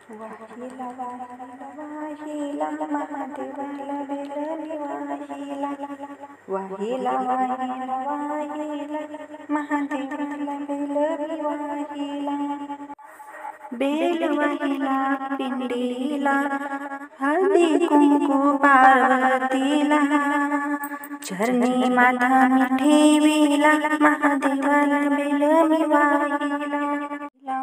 वाहिला वाहिला वाहिला महादेवाला बेलनी वाहिला वाहिला वाहिला वाहिला महादेवाला बेलनी वाहिला बेल वाहिला पिंडीला हळदी कुंकू पार्वतीला चरणी माथा मी ठेविला महादेवाला बेलनी वाहिला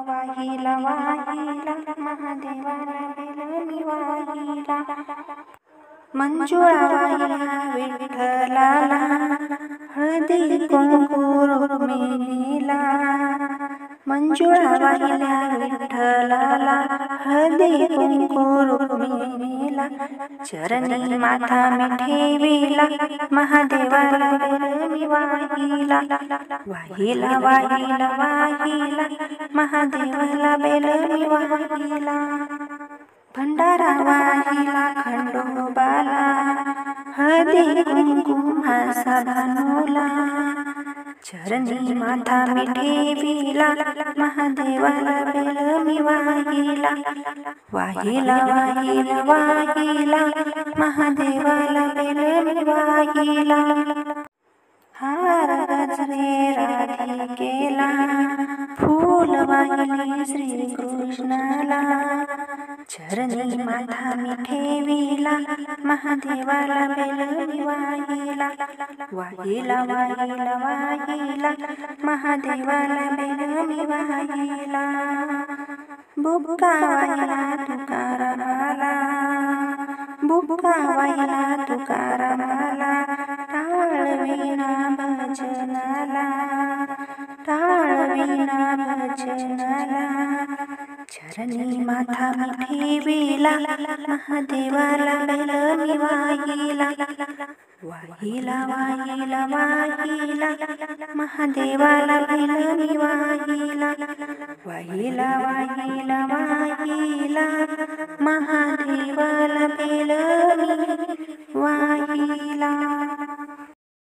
वाहिला वाहिला महादेवाला बेलनी वाहिला मंजुळा वाहिला विठ्ठलाला हळदी कुंकू रुक्मिणीला मंजुळा वाहिल्या विठ्ठलाला हळदी कुंकू रुक्मिणीला चरणी माथा मी ठेविला महादेवाला बेलनी वाहिला वाहिला वाहिला वाहिला महादेवाला बेलनी वाहिला भंडारा वाहिला खंडोबाला हळदी कुंकू मासा भानूला चरणी माथा मी ठेविला महादेवाला बेलनी वाहिला वाहिला वाहिला वाहिला महादेवाला बेलनी वाहिला हार गजरे राधिकेला फूल वाहिले श्रीकृष्णाला चरणी माथा मी ठेविला महादेवाला बेलनी वाहिला वाहिला वाहिला वाहिला महादेवाला बेलनी वाहिला बुक्का वाहिला तुकारामाला बुक्का वाहिला तुकारामाला टाळविना भजनाला टाळविना भजनाला चरणी माथा मी ठेविला महादेवाला बेलनी वाहिला वाहिला वाहिला वाहिला महादेवाला बेलनी वाहिला वाहिला वाहिला वाहिला महादेवाला बेलनी